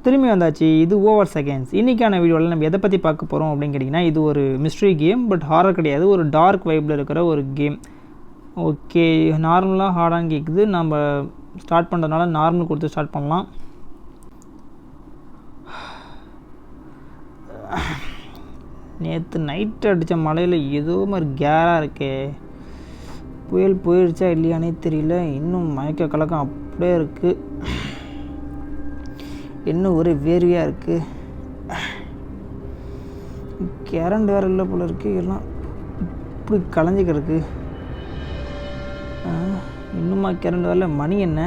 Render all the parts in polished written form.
திரும்பி வந்தாச்சு. இது ஓவர் செகண்ட்ஸ். இன்றைக்கான வீடியோவில் நம்ம எதை பற்றி பார்க்க போகிறோம் அப்படின்னு கேட்டிங்கன்னா, இது ஒரு மிஸ்ட்ரி கேம், பட் ஹாரர் கிடையாது. ஒரு டார்க் வைப்பில் இருக்கிற ஒரு கேம். ஓகே, நார்மலாக ஹார்டான்னு கேட்குது. நம்ம ஸ்டார்ட் பண்ணுறதுனால நார்மல் கொடுத்து ஸ்டார்ட் பண்ணலாம். நேற்று நைட்டு அடித்த மழையில் ஏதோ மாதிரி கேராக இருக்கே. புயல் போயிடுச்சா இல்லையானே தெரியல. இன்னும் மயக்க கலக்கம் அப்படியே இருக்குது. இன்னும் ஒரு வேர்வையாக இருக்குது. கரண்ட் வேறு இல்லை போல இருக்குது. எல்லாம் இப்படி கலைஞ்சி கிடக்கு. இன்னுமா கரண்ட் வரல? மணி என்ன?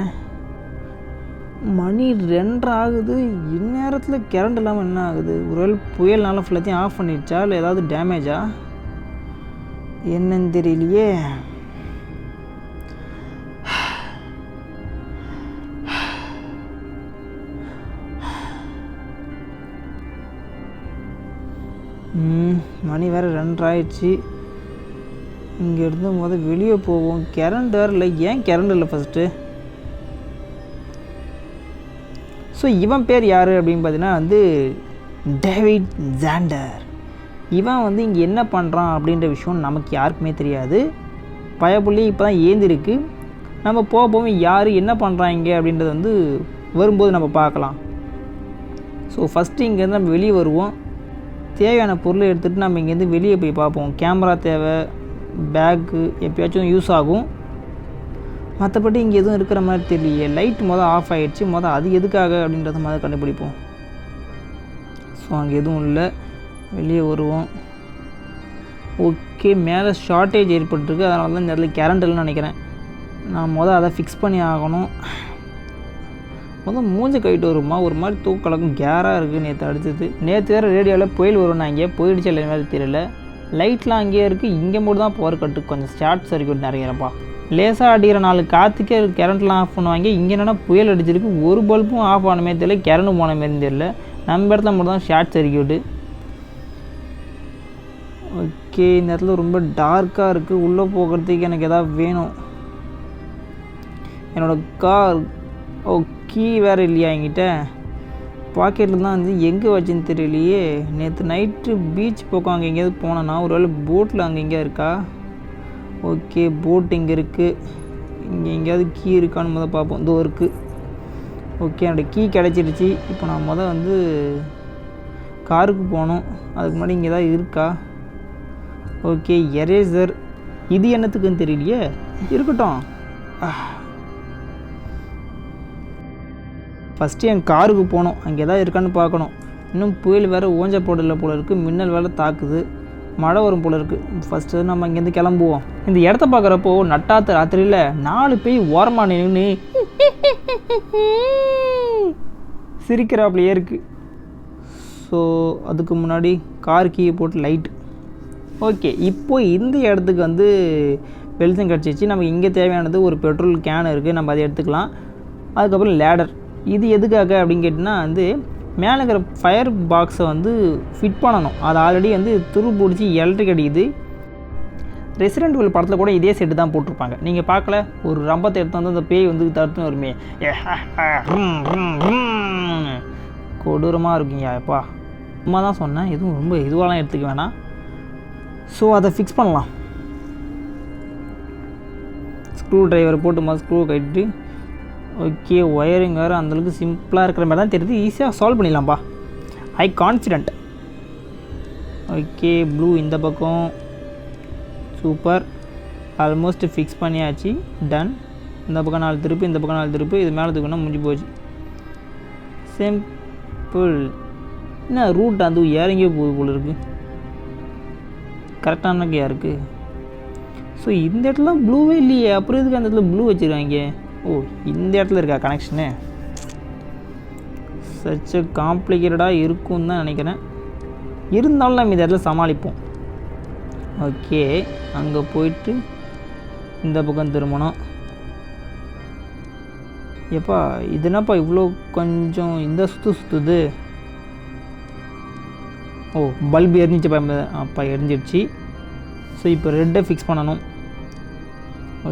மணி 2 ஆகுது. இந்நேரத்தில் கரண்ட் இல்லாமல் என்ன ஆகுது? ஒருவேளை புயல்னால ஃபுல்லாத்தையும் ஆஃப் பண்ணிடுச்சா இல்லை ஏதாவது டேமேஜா என்னன்னு தெரியலையே. மணி வேறு 2 ஆயிடுச்சு. இங்கேருந்து வெளியே போவோம். கரண்ட் வேறு இல்லை. ஏன் கரண்ட் இல்லை ஃபஸ்ட்டு? ஸோ இவன் பேர் யார் அப்படின்னு பார்த்தீங்கன்னா டேவிட் ஜாண்டர். இவன் இங்கே என்ன பண்ணுறான் அப்படின்ற விஷயம் நமக்கு யாருக்குமே தெரியாது. பயப்புள்ளி இப்போ தான் ஏந்திருக்கு. நம்ம போக யார் என்ன பண்ணுறாங்க அப்படின்றது வரும்போது நம்ம பார்க்கலாம். ஸோ ஃபஸ்ட்டு இங்கேருந்து நம்ம வெளியே வருவோம். தேவையான பொருளை எடுத்துகிட்டு நம்ம இங்கேருந்து வெளியே போய் பார்ப்போம். கேமரா தேவை, பேக்கு எப்பயாச்சும் யூஸ் ஆகும். மற்றபடி இங்கே எதுவும் இருக்கிற மாதிரி தெரியலையே. லைட் ஆஃப் ஆகிடுச்சு. அது எதுக்காக அப்படின்றத கண்டுபிடிப்போம். ஸோ அங்கே எதுவும் இல்லை. வெளியே வருவோம். ஓகே, மேலே ஷார்ட்டேஜ் ஏற்பட்டுருக்கு. அதனால தான் இந்த இடத்துல கரண்ட் இல்லைன்னு நினைக்கிறேன். நான் அதை ஃபிக்ஸ் பண்ணி ஆகணும். மூஞ்ச கைட்டு வருமா, ஒரு மாதிரி தூக்கலக்கும் கேராக இருக்குது. நேற்று அடிச்சது. நேற்று வேறு ரேடியோவில் புயல் வரும்னா இங்கே போயிடுச்சு இல்லை மாதிரி தெரியல. லைட்லாம் அங்கேயே இருக்குது. இங்கே மட்டும் தான் பவர் கட்டு. கொஞ்சம் ஷார்ட் சர்க்யூட் நிறையப்பா. லேசாக அடிக்கிற 4 காற்றுக்கே கரண்ட்லாம் ஆஃப் பண்ணுவாங்க. இங்கே என்னென்னா புயல் அடிச்சிருக்கு. ஒரு பல்பும் ஆஃப் ஆன மாரி தெரியல, கரண்ட் போன மாரி தெரியல. நம்ம இடத்துல மட்டும் தான் ஷார்ட் சர்க்யூட்டு. ஓகே, இந்த இடத்துல ரொம்ப டார்க்காக இருக்குது. உள்ளே போகிறதுக்கு எனக்கு எதாவது வேணும். என்னோடய கார் கீ வேறு இல்லையா என்கிட்ட? பாக்கெட்டில் தான் எங்கே வச்சுன்னு தெரியலையே. நேற்று நைட்டு பீச் பக்கம் அங்கே எங்கேயாவது போனேன்னா ஒருவேளை போட்டில் அங்கே எங்கேயா இருக்கா? ஓகே, போட் இங்கே இருக்குது. இங்கே எங்கேயாவது கீ இருக்கான்னு பார்ப்போம். இதோ இருக்குது. ஓகே, என்னோடய கீ கிடச்சிருச்சு. இப்போ நான் காருக்கு போகணும். அதுக்கு முன்னாடி இங்கே ஏதாவது இருக்கா? Okay, eraser. இது என்னத்துக்குன்னு தெரியலையே. இருக்கட்டும். ஃபஸ்ட்டு என் காருக்கு போகணும். அங்கே எதாவது இருக்கான்னு பார்க்கணும். இன்னும் புயல் வேறு ஓஞ்ச போடல போல இருக்குது. மின்னல் வேறு தாக்குது. மழை வரும் போல இருக்குது. ஃபஸ்ட்டு நம்ம இங்கேருந்து கிளம்புவோம். இந்த இடத்த பார்க்குறப்போ நட்டாத்த ராத்திரியில் 4 பேய் ஓரமாக நின்று சிரிக்கிறாப்லையே இருக்குது. ஸோ அதுக்கு முன்னாடி கார் கீயை போட்டு லைட்டு. ஓகே, இப்போது இந்த இடத்துக்கு வெளிச்சம் கிடச்சிச்சு. நமக்கு இங்கே தேவையானது ஒரு பெட்ரோல் கேன் இருக்குது. நம்ம அதை எடுத்துக்கலாம். அதுக்கப்புறம் லேடர். இது எதுக்காக அப்படின்னு கேட்டிங்கன்னா மேலே இருக்கிற ஃபயர் பாக்ஸை ஃபிட் பண்ணணும். அது ஆல்ரெடி துரு பிடிச்சி எலக்ட்ரிக் அடிக்குது. ரெசிடென்ட் ஈவில் படத்தில் கூட இதே செட்டு தான் போட்டிருப்பாங்க. நீங்கள் பார்க்கல, ஒரு ரம்பத்தை எடுத்து அந்த பேய் தடுத்துன்னு வருமே, கொடூரமாக இருக்குங்க. எப்பா சும்மா தான் சொன்னேன். எதுவும் ரொம்ப இதுவாலாம் எடுத்துக்க வேணாம். ஸோ அதை ஃபிக்ஸ் பண்ணலாம். ஸ்க்ரூ டிரைவர் போட்டு ஸ்க்ரூ கட்டிட்டு. ஓகே, ஒயரிங் வேறு அந்தளவுக்கு சிம்பிளாக இருக்கிற மாதிரி தான் தெரியுது. ஈஸியாக சால்வ் பண்ணிடலாம்ப்பா. ஐ கான்ஃபிடென்ட். ஓகே, ப்ளூ இந்த பக்கம். சூப்பர், ஆல்மோஸ்ட் ஃபிக்ஸ் பண்ணியாச்சு. டன். இந்த பக்கம் 4 திருப்பு, இந்த பக்கம் 4 திருப்பு. இது மேலே தூக்கினா முடிஞ்சு போச்சு. சிம்பிள். என்ன ரூட் இறங்கியே போகுது போல இருக்குது. கரெக்டான இருக்குது. ஸோ இந்த இடத்துல ப்ளூவே இல்லையே. அப்புறம் எதுக்கு அந்த இடத்துல ப்ளூ வச்சுருக்காங்க? ஓ, இந்த இடத்துல இருக்கா கனெக்ஷனு? சச் காம்ப்ளிகேட்டடாக இருக்கும்னு தான் நினைக்கிறேன். இருந்தாலும் நம்ம இந்த இடத்துல சமாளிப்போம். ஓகே, அங்கே போயிட்டு இந்த பக்கம் திரும்பணும். எப்பா இது என்னப்பா இவ்வளோ கொஞ்சம் இந்த சுற்றுது? ஓ, பல்பு எரிஞ்சிச்சு. அப்பா எரிஞ்சிடுச்சு. ஸோ இப்போ ரெட்டை ஃபிக்ஸ் பண்ணணும்.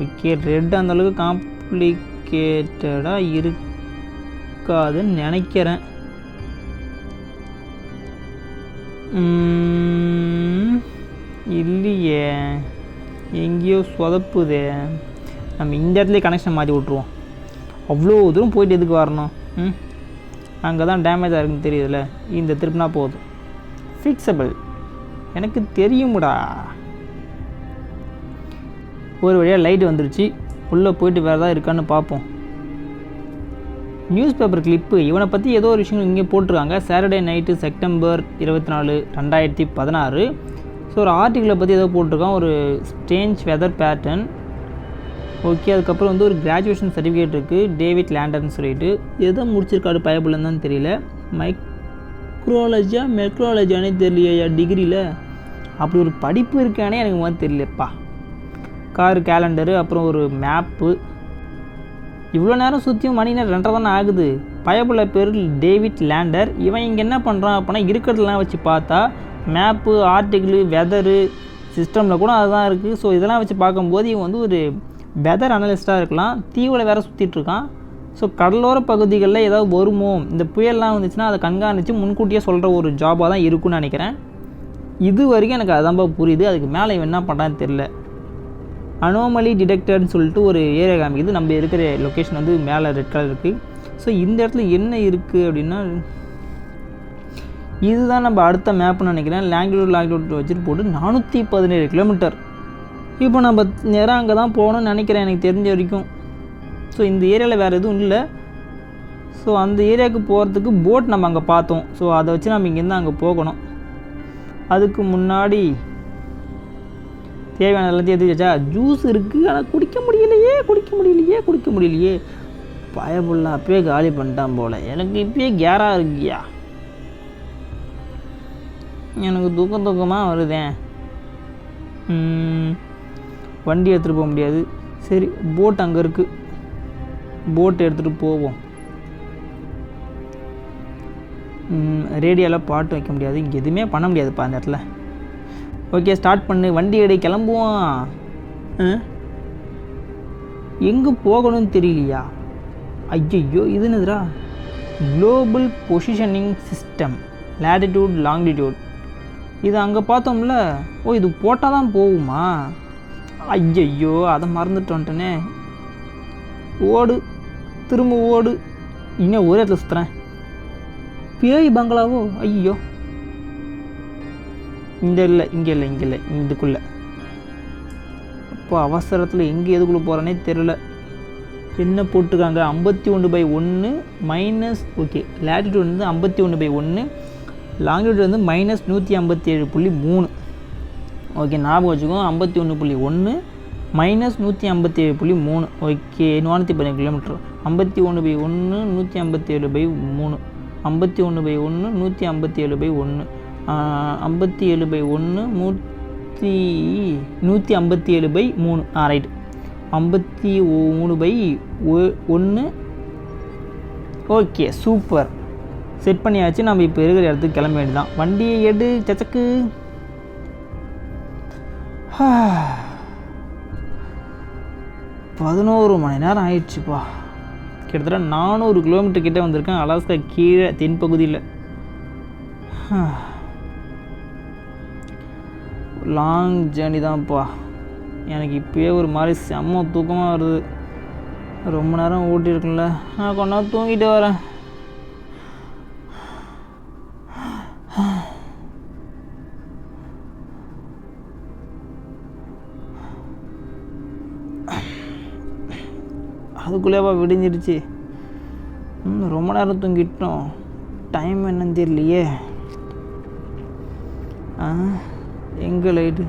ஓகே, ரெட் அந்தளவுக்கு காம்ப்ளிகேட்டடாக இருக்காதுன்னு நினைக்கிறேன். இல்லையே, எங்கேயோ சொதப்புதே. நம்ம இந்த இடத்துல கனெக்ஷன் மாற்றி விட்ருவோம். அவ்வளோ தூரம் போயிட்டு எதுக்கு வரணும்? அங்கே தான் டேமேஜாக இருக்குன்னு தெரியுதுல்ல, இந்த திருப்பினா போதும். ஃபிக்ஸபிள், எனக்கு தெரியும்டா. ஒரு வழியாக லைட் வந்துருச்சு. உள்ளே போயிட்டு வேறு ஏதாவது இருக்கான்னு பார்ப்போம். நியூஸ் பேப்பர் கிளிப்பு, இவனை பற்றி ஏதோ ஒரு விஷயங்கள் இங்கே போட்டிருக்காங்க. Saturday night September 24, 2016. ஸோ ஒரு ஆர்டிக்கிளை பற்றி ஏதோ போட்டிருக்கான், ஒரு ஸ்ட்ரேஞ்ச் வெதர் பேட்டர்ன். ஓகே, அதுக்கப்புறம் வந்து ஒரு கிராஜுவேஷன் சர்டிஃபிகேட் இருக்குது, டேவிட் லேண்டர்னு சொல்லிட்டு. எதோ முடிச்சிருக்காரு பயபுலன்னு தான் தெரியல. மெக்ரோலஜியானே தெரியலையா டிகிரியில். அப்படி ஒரு படிப்பு இருக்கானே எனக்கு மாதிரி தெரியலப்பா. கார் கேலண்டரு, அப்புறம் ஒரு மேப்பு. இவ்வளோ நேரம் சுற்றியும் மணி நேரம் 2:30 தானே ஆகுது. பயபுள்ள பேர் டேவிட் லேண்டர். இவன் இங்கே என்ன பண்ணுறான் அப்படின்னா, இருக்கிறதெல்லாம் வச்சு பார்த்தா மேப்பு, ஆர்டிக்கிளு, வெதரு, சிஸ்டமில் கூட அதுதான் இருக்குது. ஸோ இதெல்லாம் வச்சு பார்க்கும்போது இவன் வந்து ஒரு வெதர் அனலிஸ்ட்டாக இருக்கலாம். தீவில் வேறு சுற்றிட்டுருக்கான். ஸோ கடலோர பகுதிகளில் ஏதாவது வருமோ, இந்த புயல்லாம் வந்துச்சுன்னா அதை கண்காணித்து முன்கூட்டியே சொல்கிற ஒரு ஜாபாக தான் இருக்குன்னு நினைக்கிறேன். இது வரைக்கும் எனக்கு அதான்பா புரியுது. அதுக்கு மேலே இவன் என்ன பண்ணுறான்னு தெரில. அனோமலி டிடெக்டர்னு சொல்லிட்டு ஒரு ஏரியா காமிக்குது. நம்ம இருக்கிற லொக்கேஷன் வந்து மேலே ரெட் கலர் இருக்குது. ஸோ இந்த இடத்துல என்ன இருக்குது அப்படின்னா, இதுதான் நம்ம அடுத்த மேப்னு நினைக்கிறேன். லாங்கிடியூட் வச்சுட்டு போட்டு 417 கிலோமீட்டர். இப்போ நம்ம நேராக அங்கே தான் போகணும்னு நினைக்கிறேன் எனக்கு தெரிஞ்ச வரைக்கும். ஸோ இந்த ஏரியாவில் வேறு எதுவும் இல்லை. ஸோ அந்த ஏரியாவுக்கு போகிறதுக்கு போட் நம்ம அங்கே பார்த்தோம். ஸோ அதை வச்சு நம்ம இங்கேருந்து அங்கே போகணும். அதுக்கு முன்னாடி தேவையான எல்லாத்தையும் எடுத்து வச்சா. ஜூஸ் இருக்குது, ஆனால் குடிக்க முடியலையே. பயபுள்ள அப்பயே காலி பண்ணிட்டான் போல். எனக்கு இப்பயே கேராக இருக்கியா, எனக்கு தூக்கமாக வருதேன். வண்டி எடுத்துகிட்டு போக முடியாது. சரி, போட் அங்கே இருக்குது, போட் எடுத்துகிட்டு போவோம். ரேடியோவில் பாட்டு வைக்க முடியாது, இங்கே எதுவுமே பண்ண முடியாதுப்பா அந்த இடத்துல. ஓகே, ஸ்டார்ட் பண்ணு, வண்டி எடு, கிளம்புவோம். எங்கே போகணும்னு தெரியலையா? ஐயோ, இது என்னதுடா? Global positioning system, latitude, longitude. இது அங்கே பார்த்தோம்ல. ஓ, இது போட்டால் தான் போகுமா? ஐயோ, அதை மறந்துட்டு வந்துட்டேனே. ஓடு, திரும்ப ஓடு. இன்னும் ஒரே இடத்துல சுற்றுறேன். பேய் பங்களாவோ? ஐயோ, இங்கே இல்லை இதுக்குள்ளே. இப்போ அவசரத்தில் எங்கே எதுக்குள்ளே போகிறேனே தெரில. என்ன போட்டிருக்காங்க? 51/1 மைனஸ். ஓகே, லேட்டிடியூட் வந்து 51/1, லாங்கிடியூட் வந்து -157.3. ஓகே, ஞாபகம் வச்சுக்கோ. 51.1 -157.3. Okay, 410 kilometre. 51/1 157/3. 51/1 157/1. 57/1 157/3. Right, 53/1. Okay, super, set பண்ணியாச்சு. நம்ம இப்போ இருக்கிற இடத்துக்கு கிளம்ப வேண்டியதான். வண்டியை எடு சச்சக்கு. 11 மணி நேரம் ஆயிடுச்சுப்பா. கிட்டத்தட்ட 400 கிலோமீட்டர் கிட்டே வந்திருக்கேன். அலாஸ்கா கீழே தென்பகுதியில். லாங் ஜேர்னி தான்ப்பா. எனக்கு இப்போயே ஒரு மாதிரி செம்ம தூக்கமாக வருது. ரொம்ப நேரம் ஓட்டியிருக்குல்ல, நான் கொஞ்ச நேரம் தூங்கிட்டு வரேன். அதுக்குள்ளேப்பா விடிஞ்சிடுச்சு. ரொம்ப நேரம் தூங்கிட்டோம். டைம் என்னன்னு தெரியலையே. எங்கே லைட்டு?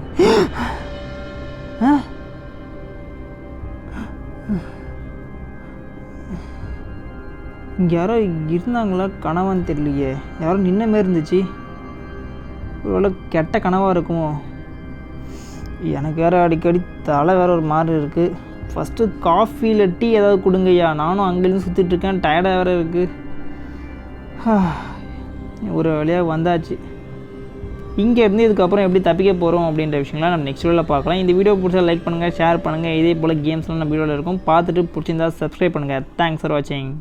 இங்கே யாரோ இருந்தாங்களா? கனவான்னு தெரியலையே. யாரோ நின்ன மாரி இருந்துச்சு. ஒருவேளை கெட்ட கனவாக இருக்குமோ? எனக்கு வேறு அடிக்கடி தலை வேறு ஒரு மாதிரி இருக்குது. ஃபஸ்ட்டு காஃபி இல்லை டீ ஏதாவது கொடுங்கய்யா. நானும் அங்கேருந்து சுற்றிட்டுருக்கேன், டயர்டாக வேறு இருக்குது. ஒரு வழியாக வந்தாச்சு. இங்கே இருந்து இதுக்கப்புறம் எப்படி தப்பிக்க போகிறோம் அப்படின்ற விஷயங்கள்லாம் நம்ம நெக்ஸ்ட் வீடியோவில் பார்க்கலாம். இந்த வீடியோ பிடிச்சா லைக் பண்ணுங்கள், ஷேர் பண்ணுங்கள். இதே போல் கேம்ஸ்லாம் நம்ம வீடியோவில் இருக்கும். பார்த்துட்டு பிடிச்சிருந்தா சப்ஸ்கிரைப் பண்ணுங்கள். தேங்க்ஸ் ஃபார் வாட்சிங்.